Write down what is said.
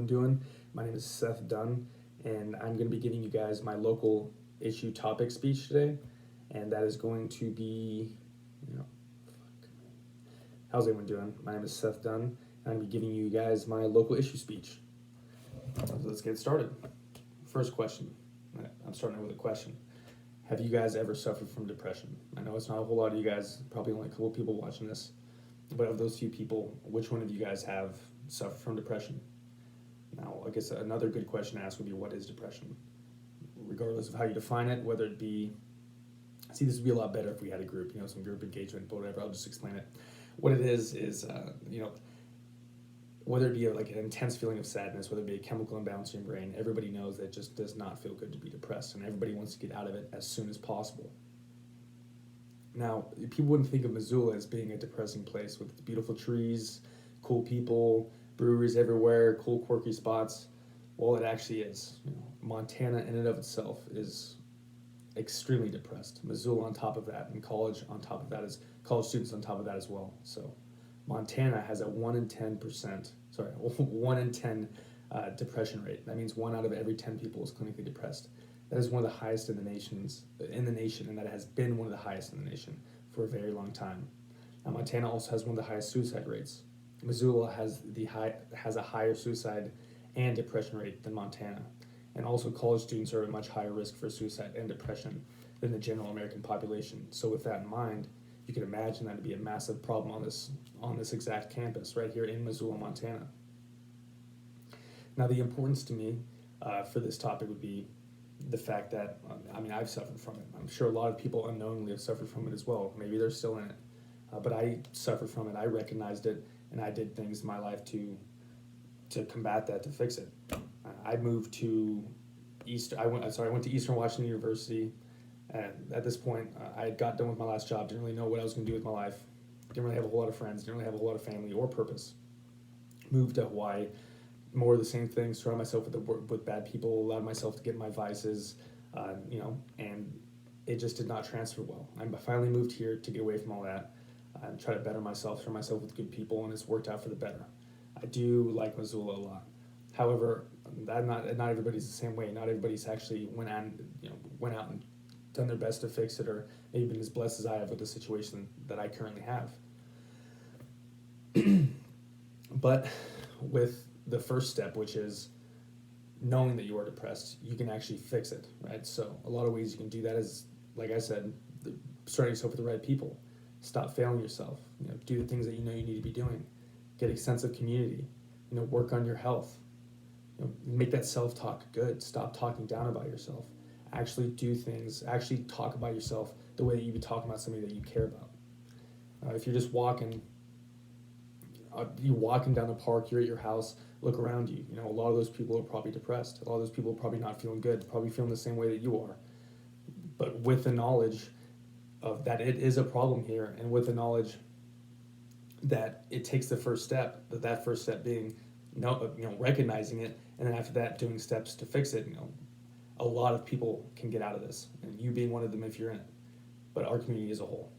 everyone doing? My name is Seth Dunn, and I'm going to be giving you guys my local issue topic speech today, and that is going to be, you know, how's everyone doing? My name is Seth Dunn, and I'm going to be giving you guys my local issue speech. So let's get started. First question. I'm starting out with a question. Have you guys ever suffered from depression? I know it's not a whole lot of you guys, probably only a couple people watching this, but of those few people, which one of you guys have suffered from depression? Now, I guess another good question to ask would be, what is depression? Regardless of how you define it, whether it be, this would be a lot better if we had a group, some group engagement, but whatever, I'll just explain it. What it is, whether it be like an intense feeling of sadness, whether it be a chemical imbalance in your brain, everybody knows that it just does not feel good to be depressed, and everybody wants to get out of it as soon as possible. Now, people wouldn't think of Missoula as being a depressing place with beautiful trees, cool people, breweries everywhere, cool quirky spots. Well, it actually is. Montana in and of itself is extremely depressed. Missoula on top of that, and college on top of that, is college students on top of that as well. So Montana has a 1 in 10 depression rate. That means 1 out of every 10 people is clinically depressed. That is one of the highest in the nation, and that has been one of the highest in the nation for a very long time. Now, Montana also has one of the highest suicide rates. Missoula has a higher suicide and depression rate than Montana, and also college students are at a much higher risk for suicide and depression than the general American population. So with that in mind, you can imagine that to be a massive problem on this exact campus right here in Missoula, Montana. Now, the importance to me for this topic would be the fact that, I've suffered from it. I'm sure a lot of people unknowingly have suffered from it as well. Maybe they're still in it. But I suffered from it. I recognized it, and I did things in my life to combat that, to fix it. I moved to I went to Eastern Washington University, and at this point, I had got done with my last job, didn't really know what I was going to do with my life, didn't really have a whole lot of friends, didn't really have a whole lot of family or purpose. Moved to Hawaii, more of the same things, surrounded myself with bad people, allowed myself to get my vices, and it just did not transfer well. I finally moved here to get away from all that and try to better myself, surround myself with good people, and it's worked out for the better. I do like Missoula a lot. However, not everybody's the same way. Not everybody's actually went out and done their best to fix it, or maybe been as blessed as I have with the situation that I currently have. But with the first step, which is knowing that you are depressed, you can actually fix it, right? So a lot of ways you can do that is, like I said, surround yourself with the right people. Stop failing yourself. Do the things that you know you need to be doing. Get a sense of community. Work on your health. Make that self-talk good. Stop talking down about yourself. Actually do things. Actually talk about yourself the way that you'd be talking about somebody that you care about. If you're just walking down the park, you're at your house, look around you. A lot of those people are probably depressed. A lot of those people are probably not feeling good, probably feeling the same way that you are. But with the knowledge of that it is a problem here, and with the knowledge that it takes the first step, that first step being recognizing it, and then after that doing steps to fix it, a lot of people can get out of this, and you being one of them if you're in it, but our community as a whole.